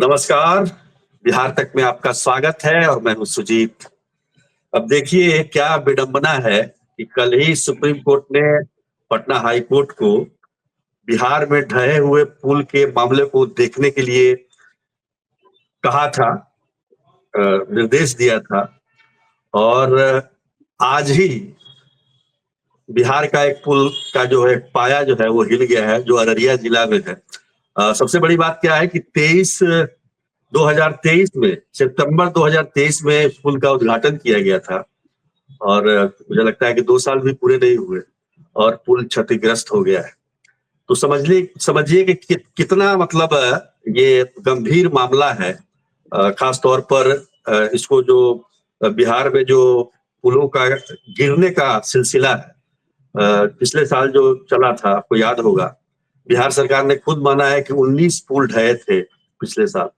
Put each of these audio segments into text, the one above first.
नमस्कार। बिहार तक में आपका स्वागत है और मैं हूं सुजीत। अब देखिए क्या विडंबना है कि कल ही सुप्रीम कोर्ट ने पटना हाई कोर्ट को बिहार में ढहे हुए पुल के मामले को देखने के लिए कहा था, निर्देश दिया था और आज ही बिहार का एक पुल का जो है पाया जो है वो हिल गया है, जो अररिया जिला में है। सबसे बड़ी बात क्या है कि 2023 में सितंबर 2023 में इस पुल का उद्घाटन किया गया था और मुझे लगता है कि 2 साल भी पूरे नहीं हुए और पुल क्षतिग्रस्त हो गया है। तो समझिए कि कितना मतलब ये गंभीर मामला है। खास तौर पर इसको जो बिहार में जो पुलों का गिरने का सिलसिला है, पिछले साल जो चला था आपको याद होगा, बिहार सरकार ने खुद माना है कि 19 पुल ढहे थे पिछले साल।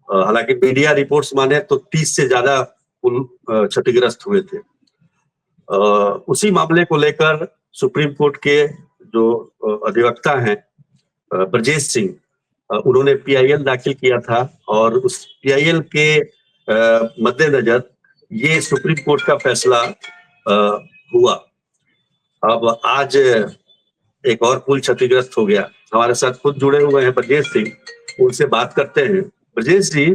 हालांकि मीडिया रिपोर्ट्स माने तो 30 से ज्यादा पुल क्षतिग्रस्त हुए थे। उसी मामले को लेकर सुप्रीम कोर्ट के जो अधिवक्ता हैं ब्रजेश सिंह, उन्होंने पीआईएल दाखिल किया था और उस पीआईएल के मद्देनजर ये सुप्रीम कोर्ट का फैसला हुआ। अब आज एक और पुल क्षतिग्रस्त हो गया। हमारे साथ खुद जुड़े हुए हैं ब्रजेश सिंह, उनसे बात करते हैं। ब्रजेश जी,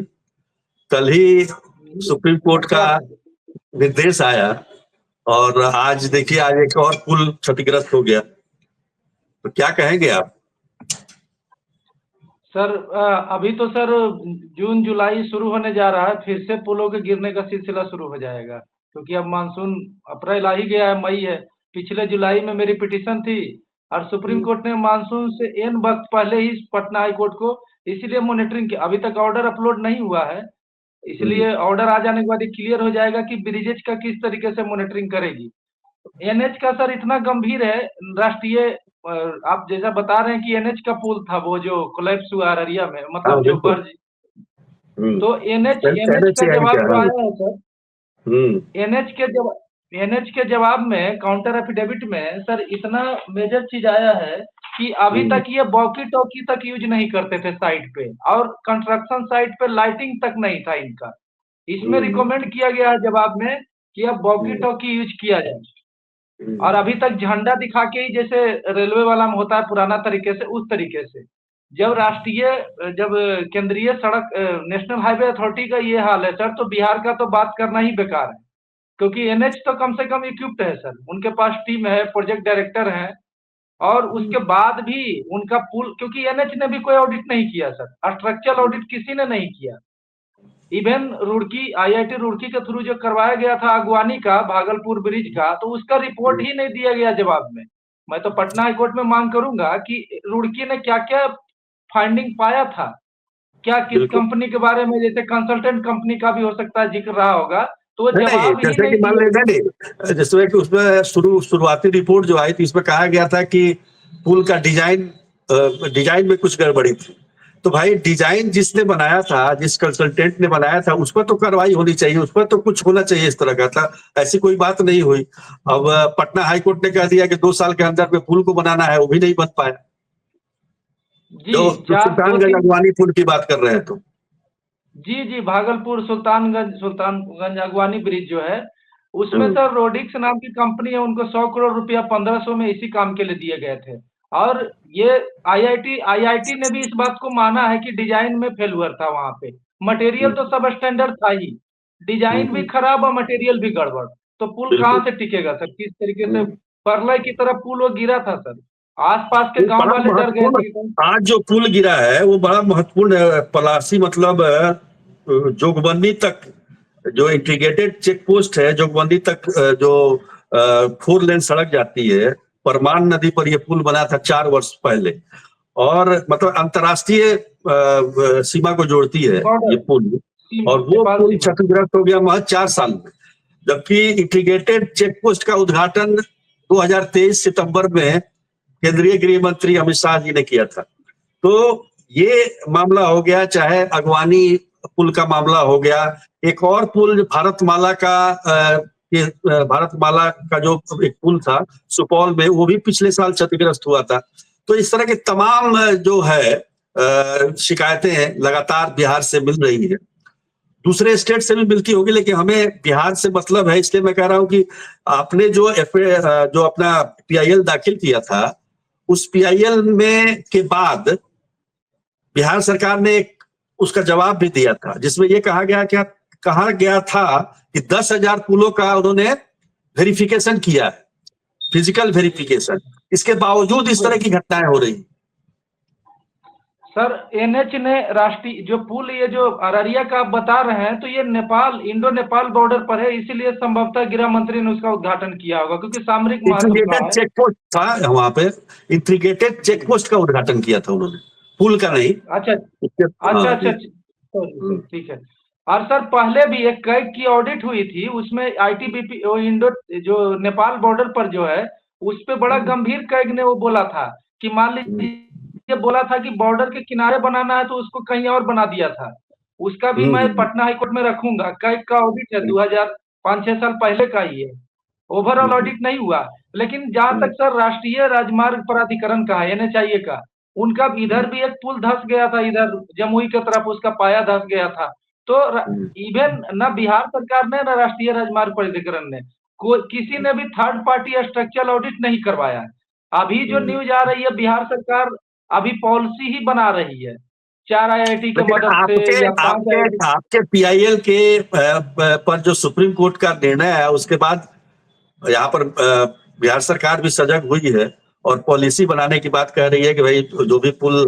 कल ही सुप्रीम कोर्ट का निर्देश आया और आज देखिए आज एक और पुल क्षतिग्रस्त हो गया, तो क्या कहेंगे आप? सर अभी तो सर जून जुलाई शुरू होने जा रहा है, फिर से पुलों के गिरने का सिलसिला शुरू हो जाएगा, क्योंकि अब मानसून अप्रैल आ ही गया है, मई है। पिछले जुलाई में मेरी पिटीशन थी और सुप्रीम कोर्ट ने मानसून से एन वक्त पहले ही पटना हाई कोर्ट को इसीलिए मॉनिटरिंग किया। अभी तक ऑर्डर अपलोड नहीं हुआ है, इसलिए ऑर्डर आ जाने के बाद ये क्लियर हो जाएगा कि ब्रिजेज का किस तरीके से मॉनिटरिंग करेगी। एनएच का सर इतना गंभीर है, राष्ट्रीय आप जैसा बता रहे हैं कि एनएच का पुल था वो जो कोलैप्स हुआ अररिया में, मतलब जो बर्ज, तो एनएच का जवाब जो आया है सर, एनएच के जवाब में काउंटर एफिडेविट में सर इतना मेजर चीज आया है कि अभी तक ये वॉकी टॉकी तक यूज नहीं करते थे साइट पे, और कंस्ट्रक्शन साइट पे लाइटिंग तक नहीं था इनका। इसमें रिकमेंड किया गया है जवाब में कि अब वॉकी टॉकी यूज किया जाए, और अभी तक झंडा दिखा के ही जैसे रेलवे वाला में होता है पुराना तरीके से, उस तरीके से। जब केंद्रीय सड़क नेशनल हाईवे अथॉरिटी का ये हाल है सर, तो बिहार का तो बात करना ही बेकार है, क्योंकि एनएच तो कम से कम इक्विप्ड है सर, उनके पास टीम है, प्रोजेक्ट डायरेक्टर है, और उसके बाद भी उनका पुल, क्योंकि एनएच ने भी कोई ऑडिट नहीं किया सर, स्ट्रक्चरल ऑडिट किसी ने नहीं किया। इवन रुड़की, आईआईटी रुड़की के थ्रू जो करवाया गया था अगवानी का, भागलपुर ब्रिज का, तो उसका रिपोर्ट ही नहीं दिया गया जवाब में। मैं तो पटना हाई कोर्ट में मांग करूंगा कि रुड़की ने क्या क्या फाइंडिंग पाया था, क्या किस कंपनी के बारे में, जैसे कंसल्टेंट कंपनी का भी हो सकता है जिक्र रहा होगा, तो वो जवाब ही नहीं दिया। जिसमें कि उसमें शुरुआती रिपोर्ट जो आई थी, इसमें कहा गया था कि पुल का डिजाइन में कुछ गड़बड़ी थी। तो भाई डिजाइन जिसने बनाया था, जिस कंसल्टेंट ने बनाया था, उस पर तो कार्रवाई होनी चाहिए, उस पर तो कुछ होना चाहिए इस तरह का था। ऐसी कोई बात नहीं हुई। अब पटना हाई कोर्ट ने कह दिया कि 2 साल के अंदर में पुल को बनाना है, वो भी नहीं बन पाया। जो सुल्तानगंज अगवानी पुल की बात कर रहे हैं तो जी, भागलपुर सुल्तानगंज अगवानी ब्रिज जो है, उसमें सर रोडिक्स नाम की कंपनी है, उनको 100 करोड़ रुपया 1500 में इसी काम के लिए दिए गए थे। और ये आईआईटी ने भी इस बात को माना है कि डिजाइन में फेल्यूर था वहां पे। मटेरियल तो सब स्टैंडर्ड था ही, डिजाइन भी खराब और मटेरियल भी गड़बड़, तो पुल कहाँ से टिकेगा सर? किस तरीके से परलय की तरह पुल वो गिरा था सर, आसपास के गांव वाले डर गए थे। आज जो पुल गिरा है वो बड़ा महत्वपूर्ण है। पलासी मतलब जोगबंदी तक जो इंटीग्रेटेड चेक पोस्ट है, जोगबंदी तक जो 4 लेन सड़क जाती है, परमान नदी पर ये पुल बना था 4 वर्ष पहले, और मतलब अंतर्राष्ट्रीय सीमा को जोड़ती है ये पुल, और वो पुल क्षतिग्रस्त हो गया महज 4 साल में। जबकि इंटीग्रेटेड चेक पोस्ट का उद्घाटन 2023 सितंबर में केंद्रीय गृह मंत्री अमित शाह जी ने किया था। तो ये मामला हो गया, चाहे अगवानी पुल का मामला हो गया, एक और पुल भारतमाला का जो एक पुल था सुपौल में, वो भी पिछले साल क्षतिग्रस्त हुआ था। तो इस तरह के तमाम जो है शिकायतें लगातार बिहार से मिल रही है, दूसरे स्टेट से भी मिलती होगी, लेकिन हमें बिहार से मतलब है, इसलिए मैं कह रहा हूं कि आपने जो अपना पीआईएल दाखिल किया था, उस पीआईएल में के बाद बिहार सरकार ने उसका जवाब भी दिया था, जिसमें ये कहा गया था कि 10,000 पुलों का उन्होंने वेरिफिकेशन किया है, फिजिकल वेरिफिकेशन। इसके बावजूद इस तरह की घटनाएं हो रही। सर एनएच ने राष्ट्रीय जो पुल, ये जो अररिया का आप बता रहे हैं, तो ये नेपाल, इंडो नेपाल बॉर्डर पर है, इसीलिए संभवतः गृह मंत्री ने उसका उद्घाटन किया होगा, क्योंकि सामरिक महत्व का है। चेक पोस्ट था वहां पे, इंटीग्रेटेड चेक पोस्ट का उद्घाटन किया था उन्होंने, पुल का नहीं। अच्छा अच्छा अच्छा, ठीक है। और सर पहले भी एक कैग की ऑडिट हुई थी, उसमें आईटीबीपी इंडो जो नेपाल बॉर्डर पर जो है, उस पे बड़ा गंभीर कैग ने वो बोला था कि मान लीजिए, बोला था कि बॉर्डर के किनारे बनाना है तो उसको कहीं और बना दिया था। उसका भी मैं पटना हाईकोर्ट में रखूंगा। कैग का ऑडिट है 2005-6 साल पहले का ही है, ओवरऑल ऑडिट नहीं हुआ। लेकिन जहां तक सर राष्ट्रीय राजमार्ग प्राधिकरण का है, एनएचआईए का, उनका इधर भी एक पुल धंस गया था, इधर जमुई की तरफ उसका पाया धंस गया था। तो इवन न बिहार सरकार ने, न राष्ट्रीय राजमार्ग प्राधिकरण ने, किसी ने भी थर्ड पार्टी स्ट्रक्चरल ऑडिट नहीं करवाया है। अभी जो न्यूज आ रही है, बिहार सरकार अभी पॉलिसी ही बना रही है, 4 आईआईटी की मदद से या 5 आईआईटी। आपके पीआईएल के पर जो सुप्रीम कोर्ट का निर्णय है, उसके बाद यहाँ पर बिहार सरकार भी सजग हुई है और पॉलिसी बनाने की बात कह रही है कि भाई जो भी पुल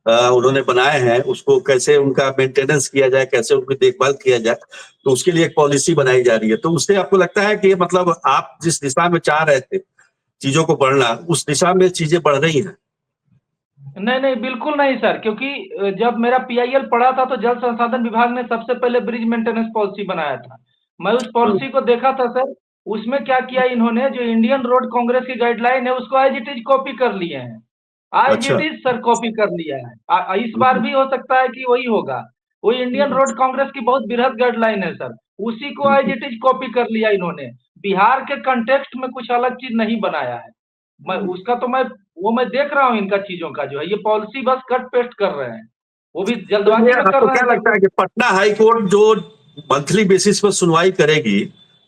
उन्होंने बनाए हैं, उसको कैसे उनका मेंटेनेंस किया जाए, कैसे उनकी देखभाल किया जाए, तो उसके लिए एक पॉलिसी बनाई जा रही है। तो उससे आपको लगता है कि मतलब आप जिस दिशा में चाह रहे थे चीजों को बढ़ना, उस दिशा में चीजें बढ़ रही हैं? नहीं नहीं, बिल्कुल नहीं सर, क्योंकि जब मेरा पीआईएल पड़ा था तो जल संसाधन विभाग ने सबसे पहले ब्रिज मेंटेनेंस पॉलिसी बनाया था। मैं उस पॉलिसी को देखा था सर। उसमें क्या किया इन्होंने, जो इंडियन रोड कांग्रेस की गाइडलाइन है उसको एज इट इज कॉपी कर लिए हैं। एज अच्छा। इट इज सर कॉपी कर लिया है। इस बार भी हो सकता है कि वही होगा। वो इंडियन रोड कांग्रेस की बहुत बृहद गाइडलाइन है सर, उसी को एज इट इज कॉपी कर लिया इन्होंने। बिहार के कंटेक्स्ट में कुछ अलग चीज नहीं बनाया है। मैं देख रहा हूँ इनका चीजों का जो है, ये पॉलिसी बस कट पेस्ट कर रहे हैं, वो भी जल्दबाजी में कर आपको रहे क्या हैं लगता सर। है कि पटना हाई कोर्ट जो मंथली बेसिस पर सुनवाई करेगी,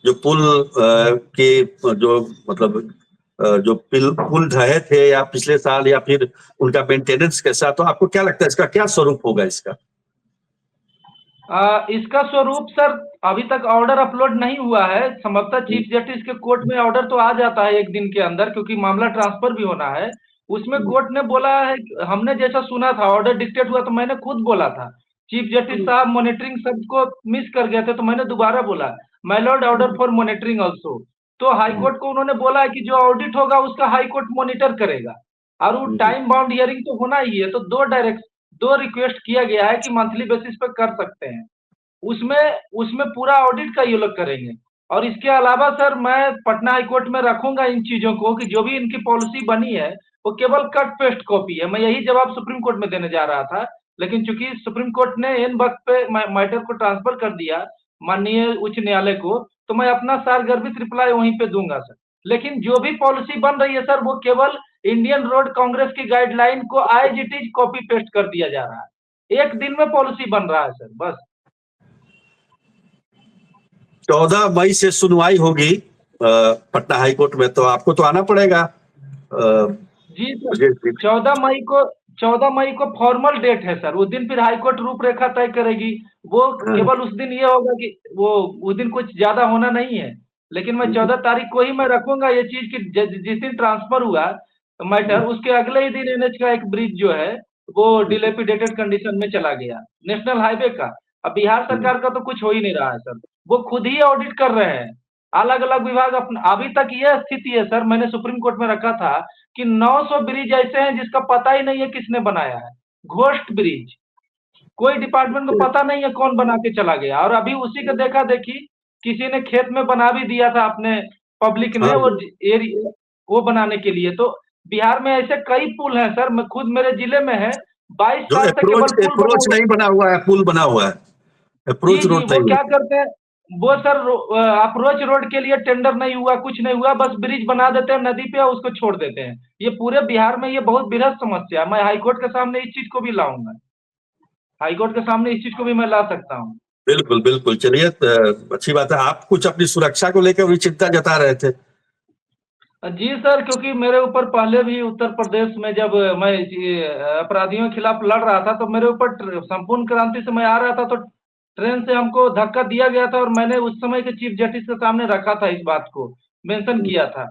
जो पुल के जो मतलब जो पुल ढहे थे या पिछले साल, या फिर उनका मेंटेनेंस कैसा, तो आपको क्या लगता है इसका क्या स्वरूप होगा इसका? इसका स्वरूप सर, अभी तक ऑर्डर अपलोड नहीं हुआ है। संभवतः चीफ जस्टिस के कोर्ट में ऑर्डर तो आ जाता है एक दिन के अंदर, क्योंकि मामला ट्रांसफर भी होना है। उसमें कोर्ट ने बोला है, हमने जैसा सुना था, ऑर्डर डिक्टेट हुआ तो मैंने खुद बोला था, चीफ जस्टिस साहब मॉनिटरिंग शब्द को मिस कर गए थे, तो मैंने दोबारा बोला, my Lord order for monitoring also. तो हाईकोर्ट को उन्होंने बोला है कि जो ऑडिट होगा उसका हाईकोर्ट मॉनिटर करेगा, और वो टाइम बाउंड हियरिंग तो होना ही है। तो दो रिक्वेस्ट किया गया है कि मंथली बेसिस पे कर सकते हैं। उसमें उसमें पूरा ऑडिट का ये लोग करेंगे। और इसके अलावा सर, मैं पटना हाई कोर्ट में रखूंगा इन चीजों को, कि जो भी इनकी पॉलिसी बनी है वो केवल कट पेस्ट कॉपी है। मैं यही जवाब सुप्रीम कोर्ट में देने जा रहा था, लेकिन चूंकि सुप्रीम कोर्ट ने इन वक्त पे मैटर को ट्रांसफर कर दिया माननीय उच्च न्यायालय को, तो मैं अपना सारगर्भित रिप्लाई वहीं पे दूंगा सर। लेकिन जो भी पॉलिसी बन रही है सर, वो केवल इंडियन रोड कांग्रेस की गाइडलाइन को as it is copy paste कर दिया जा रहा है। एक दिन में पॉलिसी बन रहा है सर, बस। 14 मई से सुनवाई होगी पटना हाई कोर्ट में, तो आपको तो आना पड़ेगा। जी सर, 14 मई को फॉर्मल डेट है सर। उस दिन फिर हाईकोर्ट रूपरेखा तय करेगी। वो केवल उस दिन ये होगा कि वो उस दिन कुछ ज्यादा होना नहीं है। लेकिन मैं 14 तारीख को ही मैं रखूंगा ये चीज की, जिस दिन ट्रांसफर हुआ मैटर, उसके अगले ही दिन एनएच का एक ब्रिज जो है वो डिलेपिडेटेड कंडीशन में चला गया, नेशनल हाईवे का। अब बिहार सरकार का तो कुछ हो ही नहीं रहा है सर, वो खुद ही ऑडिट कर रहे हैं। अलग अलग विभाग अपना, अभी तक ये स्थिति है सर, मैंने सुप्रीम कोर्ट में रखा था कि 900 ब्रिज ऐसे हैं जिसका पता ही नहीं है किसने बनाया है, घोस्ट ब्रिज। कोई डिपार्टमेंट को पता नहीं है कौन बना के चला गया, और अभी उसी का देखा देखी किसी ने खेत में बना भी दिया था अपने, पब्लिक ने, हाँ, वो बनाने के लिए। तो बिहार में ऐसे कई पुल हैं सर, मैं खुद मेरे जिले में है, 22 जो साल से केवल पुल बना अप्रोच हुआ। नहीं बना हुआ है, पुल बना हुआ है, जी अप्रोच जी, रोड वो नहीं क्या हुआ। करते हैं, वो सर अप्रोच रोड के लिए टेंडर नहीं हुआ, कुछ नहीं हुआ, बस ब्रिज बना देते हैं नदी पे और उसको छोड़ देते हैं। ये पूरे बिहार में ये बहुत बृहद समस्या है। मैं हाईकोर्ट के सामने इस चीज को भी लाऊंगा, हाईकोर्ट के सामने इस चीज को भी मैं ला सकता हूँ। बिल्कुल बिल्कुल, चलिए अच्छी बात है। आप कुछ अपनी सुरक्षा को लेकर भी चिंता जता रहे थे। जी सर, क्योंकि मेरे ऊपर पहले भी उत्तर प्रदेश में जब मैं अपराधियों के खिलाफ लड़ रहा था तो मेरे ऊपर संपूर्ण क्रांति से मैं आ रहा था तो ट्रेन से हमको धक्का दिया गया था और मैंने उस समय के चीफ जस्टिस के सामने रखा था, इस बात को मेंशन किया था।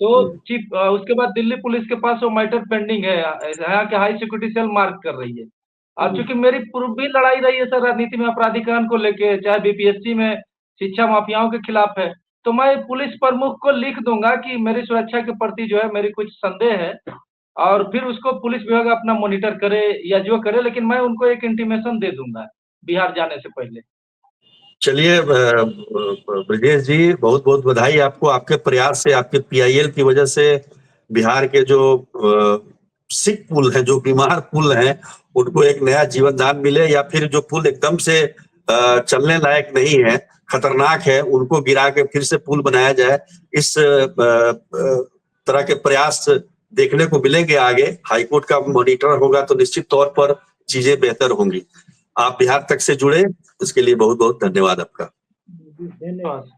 तो चीफ उसके बाद दिल्ली पुलिस के पास वो मैटर पेंडिंग है, यहाँ के हाई सिक्योरिटी सेल मार्क कर रही है। और चूंकि मेरी पूर्व भी लड़ाई रही है सर राजनीति में अपराधीकरण को लेके, चाहे बीपीएससी में शिक्षा माफियाओं के खिलाफ है, तो मैं पुलिस प्रमुख को लिख दूंगा कि मेरी सुरक्षा के प्रति जो है मेरी कुछ संदेह है, और फिर उसको पुलिस विभाग अपना मॉनिटर करे या जो करे, लेकिन मैं उनको एक इंटीमेशन दे दूंगा बिहार जाने से पहले। चलिए ब्रजेश जी, बहुत बहुत बधाई आपको, आपके प्रयास से, आपके पीआईएल की वजह से बिहार के जो सिक पुल हैं, जो बीमार पुल हैं, उनको एक नया जीवन दान मिले, या फिर जो पुल एकदम से चलने लायक नहीं है, खतरनाक है, उनको गिरा के फिर से पुल बनाया जाए। इस तरह के प्रयास देखने को मिलेंगे आगे। हाईकोर्ट का मॉनिटर होगा तो निश्चित तौर पर चीजें बेहतर होंगी। आप बिहार तक से जुड़े, इसके लिए बहुत बहुत धन्यवाद आपका। धन्यवाद।